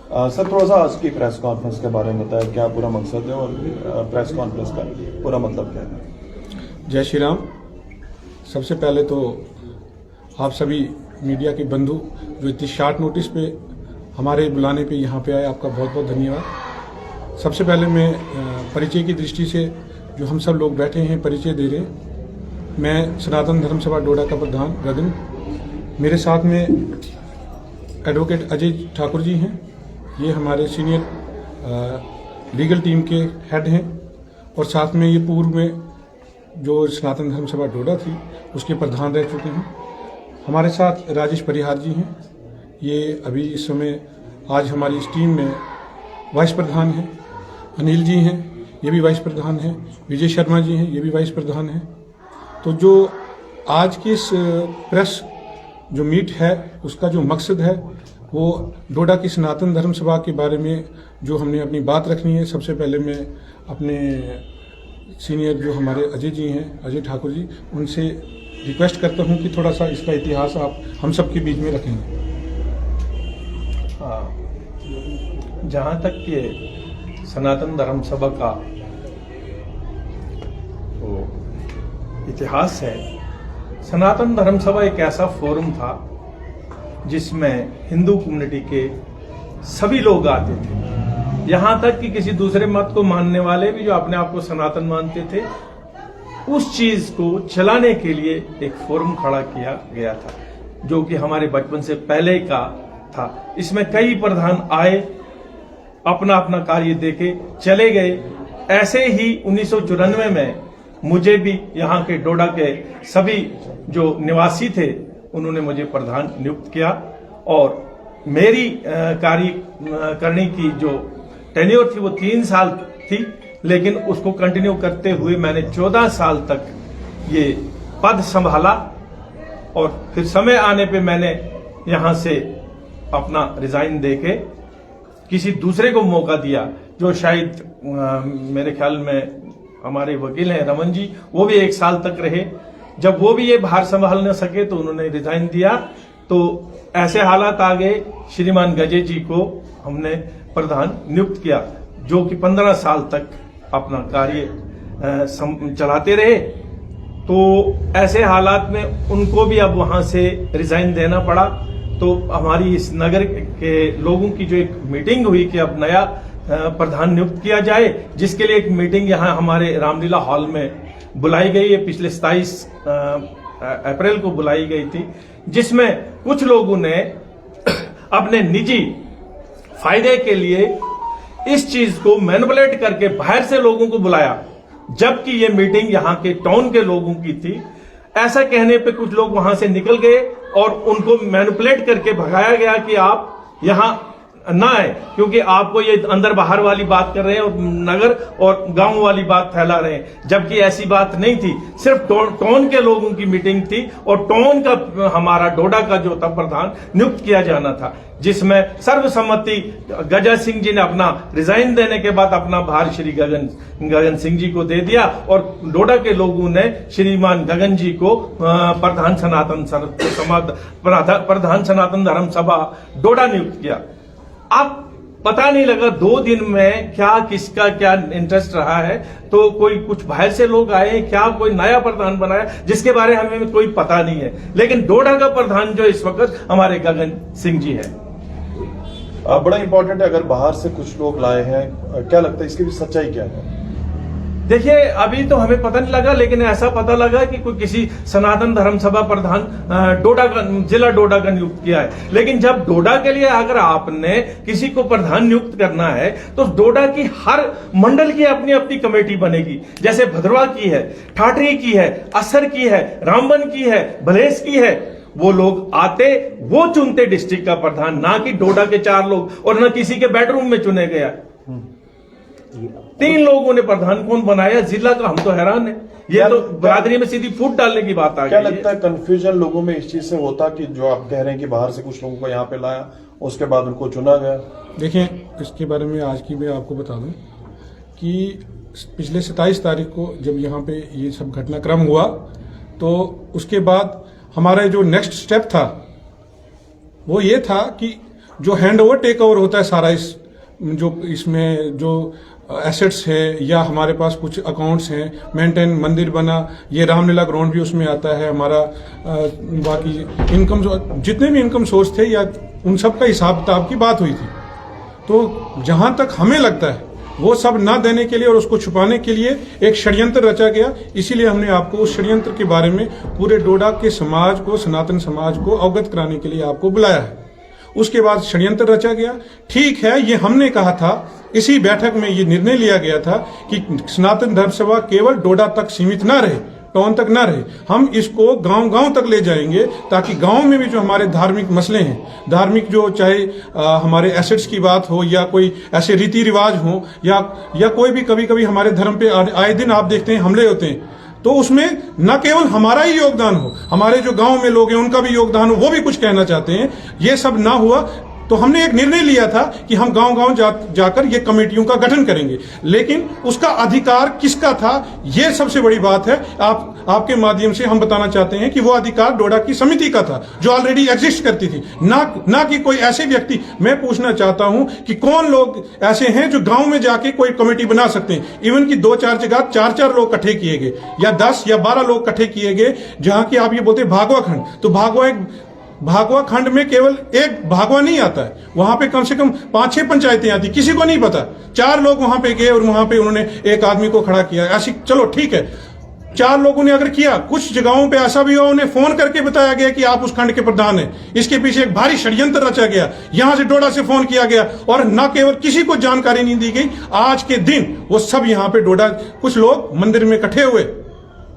Sir थोड़ा सा आज की प्रेस कॉन्फ्रेंस के बारे में बताएं, क्या पूरा मकसद है और प्रेस कॉन्फ्रेंस का पूरा मतलब क्या है? जय श्री राम। सबसे पहले तो आप सभी मीडिया के बंधु जो इतनी शार्ट नोटिस पे हमारे बुलाने पे यहाँ पे आए, आपका बहुत बहुत धन्यवाद। सबसे पहले मैं परिचय की दृष्टि से जो हम सब लोग बैठे हैं परिचय दे रहे हैं। मैं सनातन धर्म सभा डोडा का प्रधान गगन, मेरे साथ में एडवोकेट अजय ठाकुर जी हैं, ये हमारे सीनियर लीगल टीम के हेड हैं, और साथ में ये पूर्व में जो सनातन धर्म सभा डोडा थी उसके प्रधान रह चुके हैं। हमारे साथ राजेश परिहार जी हैं, ये अभी इस समय आज हमारी इस टीम में वाइस प्रधान हैं। अनिल जी हैं, ये भी वाइस प्रधान हैं। विजय शर्मा जी हैं, ये भी वाइस प्रधान हैं। तो जो आज की इस प्रेस जो मीट है उसका जो मकसद है वो डोडा की सनातन धर्म सभा के बारे में जो हमने अपनी बात रखनी है। सबसे पहले मैं अपने सीनियर जो हमारे अजय जी हैं, अजय ठाकुर जी, उनसे रिक्वेस्ट करता हूं कि थोड़ा सा इसका इतिहास आप हम सब के बीच में रखेंगे। जहाँ तक ये सनातन धर्म सभा का वो इतिहास है, सनातन धर्म सभा एक ऐसा फोरम था जिसमें हिंदू कम्युनिटी के सभी लोग आते थे। यहाँ तक कि किसी दूसरे मत को मानने वाले भी जो अपने आप को सनातन मानते थे, उस चीज को चलाने के लिए एक फोरम खड़ा किया गया था, जो कि हमारे बचपन से पहले का था। इसमें कई प्रधान आए, अपना अपना कार्य देके चले गए। ऐसे ही 1994 में मुझे भी यहाँ के डोडा के सभी जो निवासी थे उन्होंने मुझे प्रधान नियुक्त किया, और मेरी कार्य करने की जो टेन्योर थी वो 3 साल थी, लेकिन उसको कंटिन्यू करते हुए मैंने 14 साल तक ये पद संभाला। और फिर समय आने पे मैंने यहाँ से अपना रिजाइन देके किसी दूसरे को मौका दिया, जो शायद मेरे ख्याल में हमारे वकील हैं रमन जी, वो भी 1 साल तक रहे। जब वो भी ये भार संभाल न सके तो उन्होंने रिजाइन दिया। तो ऐसे हालात आ गए, श्रीमान गजे जी को हमने प्रधान नियुक्त किया, जो कि 15 साल तक अपना कार्य चलाते रहे। तो ऐसे हालात में उनको भी अब वहां से रिजाइन देना पड़ा। तो हमारी इस नगर के लोगों की जो एक मीटिंग हुई कि अब नया प्रधान नियुक्त किया जाए, जिसके लिए एक मीटिंग यहाँ हमारे रामलीला हॉल में बुलाई गई है। पिछले 27 अप्रैल को बुलाई गई थी, जिसमें कुछ लोगों ने अपने निजी फायदे के लिए इस चीज को मैनिपुलेट करके बाहर से लोगों को बुलाया, जबकि ये मीटिंग यहाँ के टाउन के लोगों की थी। ऐसा कहने पे कुछ लोग वहां से निकल गए और उनको मैनिपुलेट करके भगाया गया कि आप यहाँ ना आए, क्योंकि आपको ये अंदर बाहर वाली बात कर रहे हैं और नगर और गांव वाली बात फैला रहे हैं, जबकि ऐसी बात नहीं थी। सिर्फ टाउन के लोगों की मीटिंग थी और टाउन का हमारा डोडा का जो था प्रधान नियुक्त किया जाना था, जिसमें सर्वसम्मति गजा सिंह जी ने अपना रिजाइन देने के बाद अपना भार श्री गगन सिंह जी को दे दिया, और डोडा के लोगों ने श्रीमान गगन जी को प्रधान सनातन धर्म सभा डोडा नियुक्त किया। अब पता नहीं लगा 2 दिन में क्या किसका क्या इंटरेस्ट रहा है, तो कोई कुछ बाहर से लोग आए, क्या कोई नया प्रधान बनाया जिसके बारे में हमें कोई पता नहीं है। लेकिन डोडा का प्रधान जो इस वक्त हमारे गगन सिंह जी है। बड़ा इंपॉर्टेंट है, अगर बाहर से कुछ लोग लाए हैं, क्या लगता है इसकी भी सच्चाई क्या है? देखिए, अभी तो हमें पता नहीं लगा, लेकिन ऐसा पता लगा कि कोई किसी सनातन धर्म सभा प्रधान डोडा का, जिला डोडा का नियुक्त किया है। लेकिन जब डोडा के लिए अगर आपने किसी को प्रधान नियुक्त करना है तो डोडा की हर मंडल की अपनी अपनी कमेटी बनेगी। जैसे भद्रवा की है, ठाठरी की है, असर की है, रामबन की है, भलेस की है। वो लोग आते, वो चुनते डिस्ट्रिक्ट का प्रधान, ना कि डोडा के 4 लोग, और ना किसी के बेडरूम में चुने गया। 3 लोगों ने प्रधान कौन बनाया जिला का, हम तो हैरान है। ये तो बरादरी में सीधी फूट डालने की बात आ गई। क्या लगता है कंफ्यूजन लोगों में इस चीज से होता कि जो आप कह रहे हैं कि बाहर से कुछ लोगों को यहाँ पे लाया, उसके बाद उनको चुना गया? देखिए, इसके बारे में आज की मैं आपको बता दूं कि पिछले 27 तारीख को जब यहाँ पे ये सब घटनाक्रम हुआ, तो उसके बाद हमारा जो नेक्स्ट स्टेप था वो ये था कि जो हैंड ओवर टेक ओवर होता है सारा इस जो इसमें जो एसेट्स है या हमारे पास कुछ अकाउंट्स हैं, मेंटेन मंदिर बना, ये रामलीला ग्राउंड भी उसमें आता है हमारा, बाकी इनकम जितने भी इनकम सोर्स थे या उन सब का हिसाब किताब की बात हुई थी। तो जहां तक हमें लगता है वो सब ना देने के लिए और उसको छुपाने के लिए एक षड्यंत्र रचा गया, इसीलिए हमने आपको उस षड्यंत्र के बारे में पूरे डोडा के समाज को, सनातन समाज को अवगत कराने के लिए आपको बुलाया है। उसके बाद षड्यंत्र रचा गया। ठीक है, ये हमने कहा था, इसी बैठक में ये निर्णय लिया गया था कि सनातन धर्म सभा केवल डोडा तक सीमित ना रहे, टाउन तक ना रहे, हम इसको गांव गांव तक ले जाएंगे, ताकि गांव में भी जो हमारे धार्मिक मसले हैं, धार्मिक जो चाहे हमारे एसेट्स की बात हो या कोई ऐसे रीति रिवाज हो या कोई भी कभी कभी हमारे धर्म पे आए दिन आप देखते हैं हमले होते हैं, तो उसमें न केवल हमारा ही योगदान हो, हमारे जो गांव में लोग हैं उनका भी योगदान हो, वो भी कुछ कहना चाहते हैं। ये सब ना हुआ तो हमने एक निर्णय लिया था कि हम गांव गांव जाकर ये कमेटियों का गठन करेंगे, लेकिन उसका अधिकार किसका था, ये सबसे बड़ी बात है। आपके माध्यम से हम बताना चाहते हैं कि वो अधिकार डोडा की समिति का था, जो ऑलरेडी एग्जिस्ट करती थी, ना कि कोई ऐसे व्यक्ति। मैं पूछना चाहता हूं कि कौन लोग ऐसे हैं जो गांव में जाके कोई कमेटी बना सकते हैं। इवन की 2-4 जगह 4-4 लोग इकट्ठे किए गए या 10 या 12 लोग इकट्ठे किए गए, जहां की आप ये बोलते हैं भागवा खंड, तो भागवा खंड में केवल एक भागवा नहीं आता है, वहां पे कम से कम 5-6 पंचायतें आती, किसी को नहीं पता। 4 लोग वहां पे गए और वहां पे उन्होंने एक आदमी को खड़ा किया, ऐसी चलो ठीक है, 4 लोगों ने अगर किया, कुछ जगहों पे ऐसा भी हुआ उन्हें फोन करके बताया गया कि आप उस खंड के प्रधान हैं। इसके पीछे एक भारी षड्यंत्र रचा गया, यहां से डोडा से फोन किया गया और न केवल किसी को जानकारी नहीं दी गई। आज के दिन वो सब यहां पे डोडा, कुछ लोग मंदिर में इकट्ठे हुए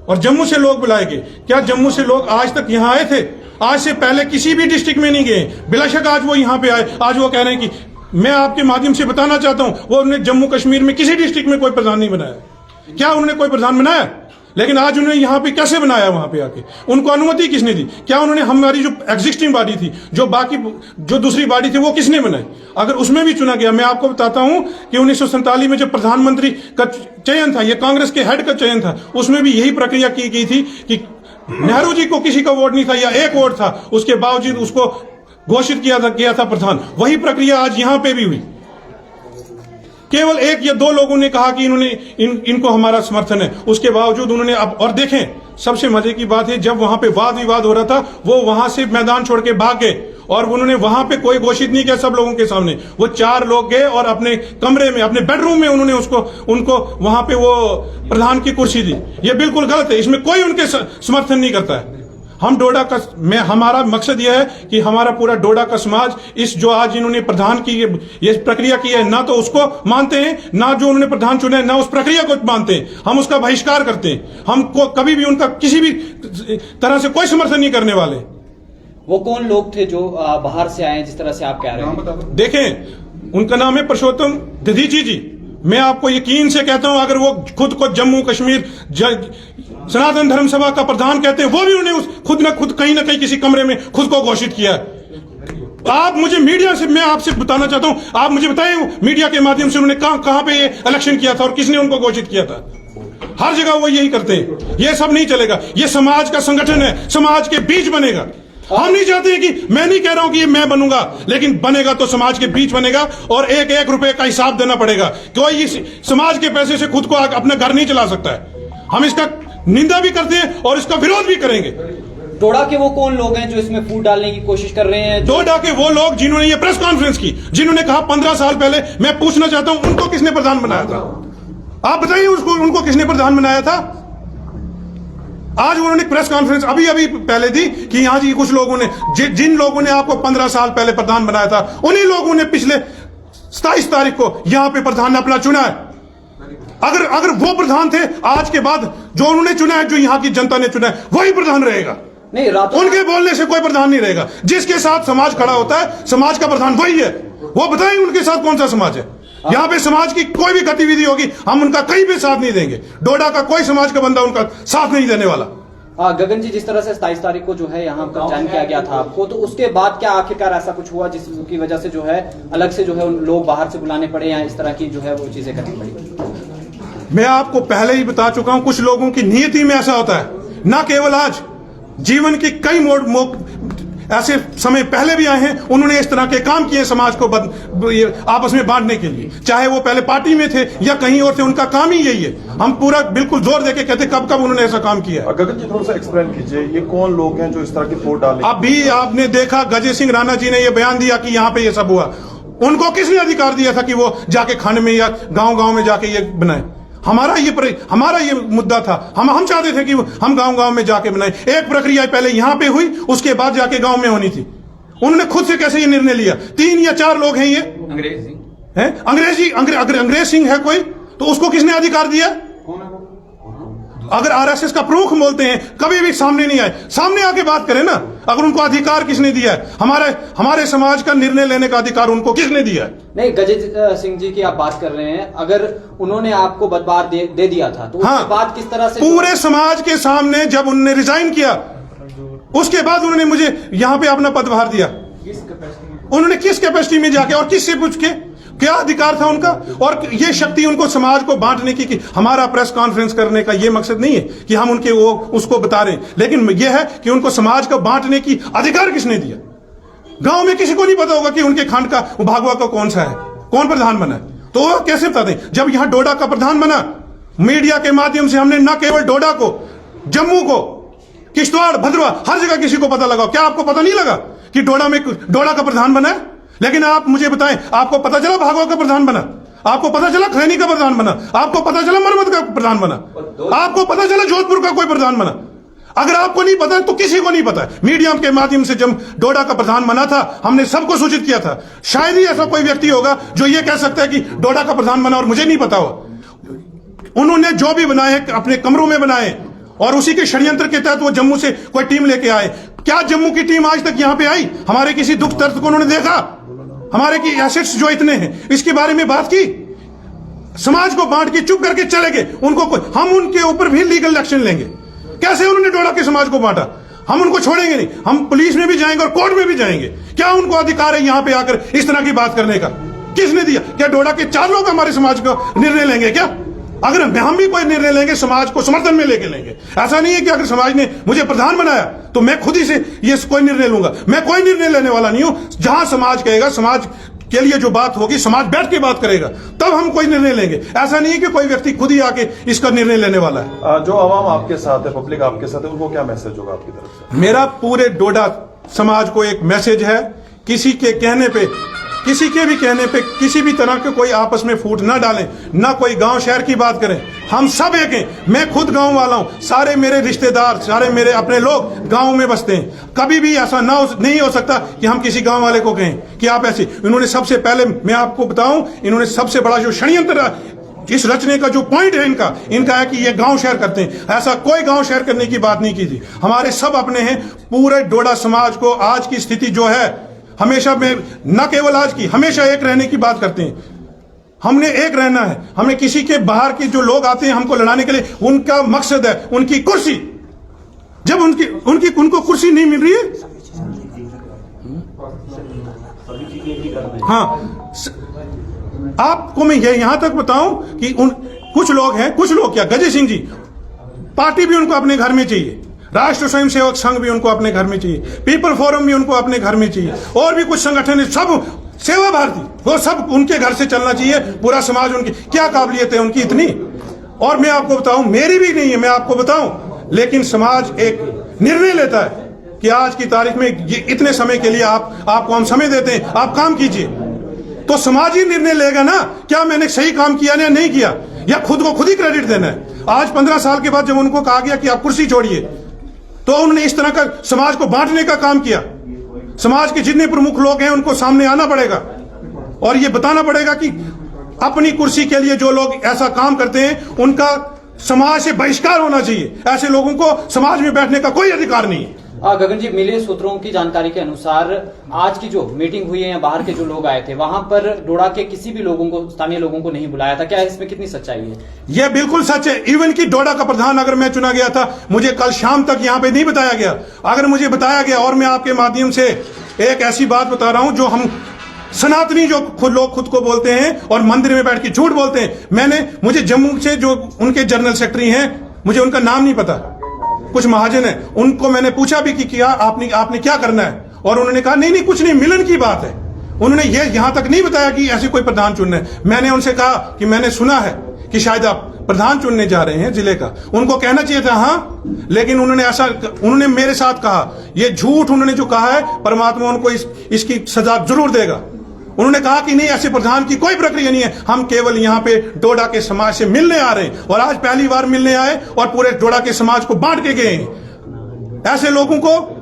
और जम्मू से लोग बुलाए गए। क्या जम्मू से लोग आज तक यहां आए थे? आज से पहले किसी भी डिस्ट्रिक्ट में नहीं गए। बिलाशक आज वो यहां पे आए, आज वो कह रहे हैं कि मैं आपके माध्यम से बताना चाहता हूं, वो उन्होंने जम्मू कश्मीर में किसी डिस्ट्रिक्ट में कोई प्रधान नहीं बनाया। क्या उन्होंने कोई प्रधान बनाया? लेकिन आज उन्होंने यहां पे कैसे बनाया? वहां पे आके उनको अनुमति किसने दी? क्या उन्होंने हमारी जो एग्जिस्टिंग बॉडी थी, जो दूसरी बॉडी थी, वो किसने बनाई? अगर उसमें भी चुना गया, मैं आपको बताता हूं कि 1947 में जब प्रधानमंत्री का चयन था, ये कांग्रेस के हेड का चयन था, उसमें भी यही प्रक्रिया की गई थी कि नेहरू जी को किसी का वोट नहीं था या एक वोट था, उसके बावजूद उसको घोषित किया था प्रधान। वही प्रक्रिया आज यहां पे भी हुई। केवल 1 या 2 लोगों ने कहा कि इनको हमारा समर्थन है, उसके बावजूद उन्होंने अब, और देखें सबसे मजे की बात है, जब वहां पे वाद विवाद हो रहा था, वो वहां से मैदान छोड़ के भाग गए और उन्होंने वहां पे कोई घोषित नहीं किया सब लोगों के सामने। वो 4 लोग गए और अपने कमरे में, अपने बेडरूम में उन्होंने उनको वहां पे वो प्रधान की कुर्सी दी। ये बिल्कुल गलत है, इसमें कोई उनके समर्थन नहीं करता है। हम डोडा का, हमारा मकसद यह है कि हमारा पूरा डोडा का समाज इस जो आज इन्होंने प्रधान की ये प्रक्रिया की है, ना तो उसको मानते हैं, ना जो उन्होंने प्रधान चुना है, ना उस प्रक्रिया को मानते हैं। हम उसका बहिष्कार करते हैं। हमको कभी भी उनका किसी भी तरह से कोई समर्थन नहीं करने वाले। वो कौन लोग थे जो बाहर से आए, जिस तरह से आप कह रहे हैं? देखें, उनका नाम है परसोत्तम दधीची जी। मैं आपको यकीन से कहता हूं, अगर वो खुद को जम्मू कश्मीर सनातन धर्म सभा का प्रधान कहते हैं, वो भी उन्होंने खुद कहीं ना कहीं किसी कमरे में खुद को घोषित किया है। आप मुझे मीडिया से, मैं आपसे बताना चाहता हूं, आप मुझे बताएं मीडिया के माध्यम से उन्होंने कहां पे ये इलेक्शन किया था और किसने उनको घोषित किया था? हर जगह वो यही करते हैं। ये सब नहीं चलेगा। ये समाज का संगठन है, समाज के बीच बनेगा। हम नहीं चाहते हैं कि, मैं नहीं कह रहा हूं कि ये मैं बनूंगा, लेकिन बनेगा तो समाज के बीच बनेगा और 1-1 रुपए का हिसाब देना पड़ेगा। कोई समाज के पैसे से खुद को अपना घर नहीं चला सकता है। हम इसका निंदा भी करते हैं और इसका विरोध भी करेंगे। डोडा के वो कौन लोग हैं जो इसमें फूट डालने की कोशिश कर रहे हैं? डोडा के वो लोग जिन्होंने ये प्रेस कॉन्फ्रेंस की, जिन्होंने कहा 15 साल पहले, मैं पूछना चाहता हूं उनको किसने प्रधान बनाया था? आप बताइए उनको किसने प्रधान बनाया था? आज उन्होंने प्रेस कॉन्फ्रेंस अभी पहले दी कि यहां जी कुछ लोगों ने, जिन लोगों ने आपको 15 साल पहले प्रधान बनाया था, उन्हीं लोगों ने पिछले 27 तारीख को यहां पे प्रधान अपना चुना है। अगर वो प्रधान थे, आज के बाद जो उन्होंने चुना है, जो यहां की जनता ने चुना है, वही प्रधान रहेगा। नहीं, उनके बोलने से कोई प्रधान नहीं रहेगा। जिसके साथ समाज खड़ा होता है, समाज का प्रधान वही है। वो बताएं उनके साथ कौन सा समाज है। यहां पे समाज की कोई भी गतिविधि होगी, हम उनका कहीं भी साथ नहीं देंगे। डोडा का कोई समाज का बंदा उनका साथ नहीं देने वाला। गगन जी, जिस तरह से 27 तारीख को जो है यहाँ का चयन किया गया था आपको, तो उसके बाद क्या आखिरकार ऐसा कुछ हुआ जिसकी वजह से जो है अलग से जो है लोग बाहर से बुलाने पड़े या इस तरह की जो है वो चीजें करनी पड़ी? मैं आपको पहले ही बता चुका हूं, कुछ लोगों की नियति में ऐसा होता है। ना केवल आज, जीवन के कई ऐसे समय पहले भी आए हैं, उन्होंने इस तरह के काम किए समाज को आपस में बांटने के लिए, चाहे वो पहले पार्टी में थे या कहीं और थे, उनका काम ही यही है। हम पूरा बिल्कुल जोर देके कहते कब कब उन्होंने ऐसा काम किया। गगन जी थोड़ा सा एक्सप्लेन कीजिए, ये कौन लोग हैं जो इस तरह की फोट डाले? अभी आपने देखा गजे सिंह राणा जी ने ये बयान दिया कि यहाँ पे ये सब हुआ, उनको किसने अधिकार दिया था कि वो जाके खाने में या गांव-गांव में जाके ये बनाए? हमारा ये मुद्दा था, हम चाहते थे कि हम गांव-गांव में जाके बनाए। एक प्रक्रिया पहले यहाँ पे हुई, उसके बाद जाके गांव में होनी थी। उन्होंने खुद से कैसे ये निर्णय लिया? 3 या 4 लोग हैं, ये अंग्रेज सिंह है कोई, तो उसको किसने अधिकार दिया? अगर आरएसएस का प्रमुख बोलते हैं, कभी भी सामने नहीं आए, सामने आके बात करें ना। अगर उनको अधिकार किसने दिया है? हमारे समाज का निर्णय लेने का अधिकार उनको किसने दिया है? नहीं, गजेंद्र सिंह जी की आप बात कर रहे हैं, अगर उन्होंने आपको पदभार दे दिया था तो उसके बाद किस तरह से पूरे समाज के सामने जब उन्होंने रिजाइन किया, उसके बाद उन्होंने मुझे यहां पे अपना पदभार दिया। उन्होंने किस कैपेसिटी में जाके और किससे पूछ के, क्या अधिकार था उनका? और ये शक्ति उनको समाज को बांटने की हमारा प्रेस कॉन्फ्रेंस करने का ये मकसद नहीं है कि हम उनके उसको बता रहे हैं, लेकिन ये है कि उनको समाज को बांटने की अधिकार किसने दिया? गांव में किसी को नहीं पता होगा कि उनके खंड का भागवा का कौन सा है, कौन प्रधान बना है, तो वो कैसे बता दें? जब यहां डोडा का प्रधान बना, मीडिया के माध्यम से हमने न केवल डोडा को, जम्मू को, किश्तवाड़, भद्रवाह, हर जगह किसी को पता लगा। क्या आपको पता नहीं लगा कि डोडा का प्रधान बना है? लेकिन आप मुझे बताएं, आपको पता चला भागवा का प्रधान बना? आपको पता चला खैनी का प्रधान बना? आपको पता चला मरमत का प्रधान बना? आपको पता चला जोधपुर का कोई प्रधान बना? अगर आपको नहीं पता तो किसी को नहीं पता। मीडिया के माध्यम से जब डोडा का प्रधान बना था, हमने सबको सूचित किया था। शायद ही ऐसा कोई व्यक्ति होगा जो ये कह सकता है कि डोडा का प्रधान बना और मुझे नहीं पता हो। उन्होंने जो भी बनाए अपने कमरों में बनाए, और उसी के षड्यंत्र के तहत वो जम्मू से कोई टीम लेके आए। क्या जम्मू की टीम आज तक यहां पे आई? हमारे किसी दुख दर्द को उन्होंने देखा? हमारे की एसेट्स जो इतने हैं, इसके बारे में बात की? समाज को बांट के चुप करके चले गए। हम उनके ऊपर भी लीगल एक्शन लेंगे। कैसे उन्होंने डोडा के समाज को बांटा? हम उनको छोड़ेंगे नहीं। हम पुलिस में भी जाएंगे और कोर्ट में भी जाएंगे। क्या उनको अधिकार है यहां पे आकर इस तरह की बात करने का? किसने दिया? क्या डोडा के 4 लोग हमारे समाज को निर्णय लेंगे क्या? अगर हम भी कोई निर्णय लेंगे, समाज को समर्थन में लेके लेंगे। ऐसा नहीं है कि अगर समाज ने मुझे प्रधान बनाया तो मैं खुद ही से ये कोई निर्णय लूंगा। मैं कोई निर्णय लेने वाला नहीं हूं। जहां समाज कहेगा, समाज के लिए जो बात होगी, समाज बैठ के बात करेगा, तब हम कोई निर्णय लेंगे। ऐसा नहीं है कि कोई व्यक्ति खुद ही आके इसका निर्णय लेने वाला है। जो आवाम आपके साथ है, पब्लिक आपके साथ है, उनको क्या मैसेज होगा आपकी तरफ से? मेरा पूरे डोडा समाज को एक मैसेज है, किसी के भी कहने पे किसी भी तरह के कोई आपस में फूट ना डालें, ना कोई गांव शहर की बात करें। हम सब एक हैं। मैं खुद गांव वाला हूं, सारे मेरे रिश्तेदार, सारे मेरे अपने लोग गांव में बसते हैं। कभी भी ऐसा नहीं हो सकता कि हम किसी गांव वाले को कहें कि आप ऐसे। इन्होंने सबसे पहले, मैं आपको बताऊं, इन्होंने सबसे बड़ा जो षड्यंत्र इस रचने का जो पॉइंट है इनका है कि ये गांव शहर करते हैं। ऐसा कोई गांव शहर करने की बात नहीं की थी। हमारे सब अपने हैं। पूरे डोडा समाज को आज की स्थिति जो है, हमेशा में, न केवल आज की, हमेशा एक रहने की बात करते हैं। हमने एक रहना है। हमें किसी के बाहर के जो लोग आते हैं हमको लड़ाने के लिए, उनका मकसद है उनकी कुर्सी। जब उनको कुर्सी नहीं मिल रही है, हाँ, आपको मैं यहां तक बताऊं कि कुछ लोग क्या, गजे सिंह जी, पार्टी भी उनको अपने घर में चाहिए, राष्ट्र स्वयं सेवक संघ भी उनको अपने घर में चाहिए, पीपल फोरम भी उनको अपने घर में चाहिए, और भी कुछ संगठन है, सब सेवा भारती, वो सब उनके घर से चलना चाहिए। पूरा समाज, उनकी क्या काबिलियत है उनकी इतनी? और मैं आपको बताऊं, मेरी भी नहीं है, मैं आपको बताऊं, लेकिन समाज एक निर्णय लेता है कि आज की तारीख में ये इतने समय के लिए आपको हम समय देते हैं, आप काम कीजिए। तो समाज ही निर्णय लेगा ना, क्या मैंने सही काम किया या नहीं किया, या खुद को खुद ही क्रेडिट देना है। आज 15 साल के बाद जब उनको कहा गया कि आप कुर्सी छोड़िए, तो उन्होंने इस तरह का समाज को बांटने का काम किया। समाज के जितने प्रमुख लोग हैं उनको सामने आना पड़ेगा और ये बताना पड़ेगा कि अपनी कुर्सी के लिए जो लोग ऐसा काम करते हैं उनका समाज से बहिष्कार होना चाहिए। ऐसे लोगों को समाज में बैठने का कोई अधिकार नहीं है। गगन जी, मिले सूत्रों की जानकारी के अनुसार आज की जो मीटिंग हुई है या बाहर के जो लोग आए थे, वहां पर डोडा के किसी भी लोगों को, स्थानीय लोगों को नहीं बुलाया था। क्या इसमें कितनी सच्चाई है? यह बिल्कुल सच है। इवन की डोडा का प्रधान अगर मैं चुना गया था, मुझे कल शाम तक यहाँ पे नहीं बताया गया। अगर मुझे बताया गया, और मैं आपके माध्यम से एक ऐसी बात बता रहा हूं जो हम सनातनी जो लोग खुद को बोलते हैं और मंदिर में बैठ के झूठ बोलते हैं। मुझे जम्मू से जो उनके जनरल सेक्रेटरी हैं, मुझे उनका नाम नहीं पता, कुछ महाजन है, उनको मैंने पूछा भी कि क्या आपने क्या करना है, और उन्होंने कहा नहीं नहीं कुछ नहीं, मिलन की बात है। उन्होंने ये यहां तक नहीं बताया कि ऐसे कोई प्रधान चुनना है। मैंने उनसे कहा कि मैंने सुना है कि शायद आप प्रधान चुनने जा रहे हैं जिले का। उनको कहना चाहिए था हाँ, लेकिन उन्होंने मेरे साथ कहा, ये झूठ उन्होंने जो कहा है, परमात्मा उनको इसकी सजा जरूर देगा। उन्होंने कहा कि नहीं, ऐसे प्रधान की कोई प्रक्रिया नहीं है, हम केवल यहाँ पे डोडा के समाज से मिलने आ रहे हैं, और आज पहली बार मिलने आए और पूरे डोडा के समाज को बांट के गए हैं। ऐसे लोगों को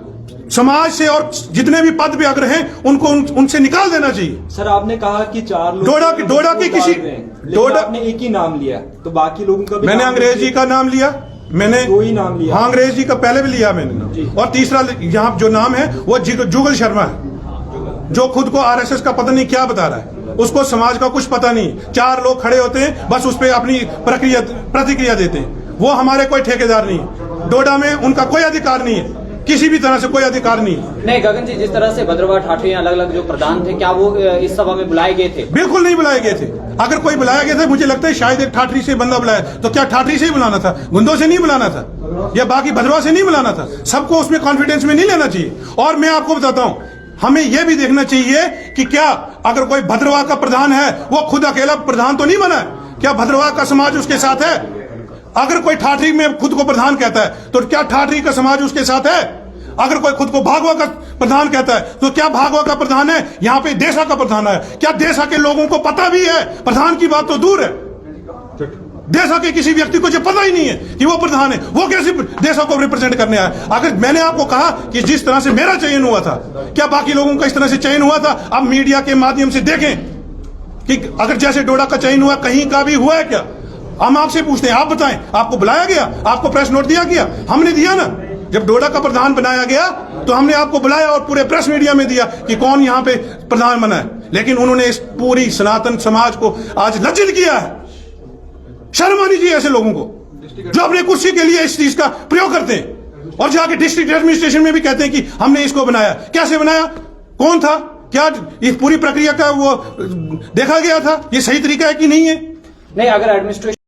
समाज से और जितने भी पद पे अग्र हैं उनको उनसे निकाल देना चाहिए। सर, आपने कहा कि 4 लोग डोडा के किसी आपने एक ही नाम लिया, तो बाकी लोगों का भी मैंने अंग्रेज जी का नाम लिया, मैंने 2 ही नाम लिया। हाँ, अंग्रेज जी का पहले भी लिया मैंने, और तीसरा यहाँ जो नाम है वो जुगल शर्मा है, जो खुद को आरएसएस का पता नहीं क्या बता रहा है, उसको समाज का कुछ पता नहीं। 4 लोग खड़े होते हैं, बस उस पर अपनी प्रतिक्रिया देते हैं। वो हमारे कोई ठेकेदार नहीं है, डोडा में उनका कोई अधिकार नहीं है, किसी भी तरह से कोई अधिकार नहीं। नहीं गगन जी, जिस तरह से भद्रवाह ठाठरी अलग अलग जो प्रधान थे, क्या वो इस सभा में बुलाए गए थे? बिल्कुल नहीं बुलाए गए थे। अगर कोई बुलाया गया था, मुझे लगता है शायद एक ठाठरी से बंदा बुलाया, तो क्या ठाठरी से ही बुलाना था, गुंदों से नहीं बुलाना था, या बाकी भद्रवाह से नहीं बुलाना था? सबको उसमें कॉन्फिडेंस में नहीं लेना चाहिए। और मैं आपको बताता हूं, हमें यह भी देखना चाहिए कि क्या अगर कोई भद्रवाह का प्रधान है, वो खुद अकेला प्रधान तो नहीं बना है, क्या भद्रवाह का समाज उसके साथ है? अगर कोई ठाठरी में खुद को प्रधान कहता है, तो क्या ठाठरी का समाज उसके साथ है? अगर कोई खुद को भागवा का प्रधान कहता है, तो क्या भागवा का प्रधान है? यहाँ पे देशा का प्रधान है। क्या देशा के लोगों को पता भी है? प्रधान की बात तो दूर है, देशा के किसी व्यक्ति को जो पता ही नहीं है कि वो प्रधान है, वो कैसे देशा को रिप्रेजेंट करने आया? अगर मैंने आपको कहा कि जिस तरह से मेरा चयन हुआ था, क्या बाकी लोगों का इस तरह से चयन हुआ था? अब मीडिया के माध्यम से देखें कि अगर जैसे डोडा का चयन हुआ, कहीं का भी हुआ है क्या? हम आपसे पूछते हैं, आप बताएं, आपको बुलाया गया? आपको प्रेस नोट दिया गया? हमने दिया ना। जब डोडा का प्रधान बनाया गया तो हमने आपको बुलाया और पूरे प्रेस मीडिया में दिया कि कौन यहाँ पे प्रधान बना है। लेकिन उन्होंने इस पूरी सनातन समाज को आज लज्जित किया है। शर्म आनी चाहिए ऐसे लोगों को जो अपने कुर्सी के लिए इस चीज का प्रयोग करते हैं, और जाके डिस्ट्रिक्ट एडमिनिस्ट्रेशन में भी कहते हैं कि हमने इसको बनाया। कैसे बनाया? कौन था? क्या इस पूरी प्रक्रिया का वो देखा गया था? ये सही तरीका है कि नहीं है? नहीं, अगर एडमिनिस्ट्रेशन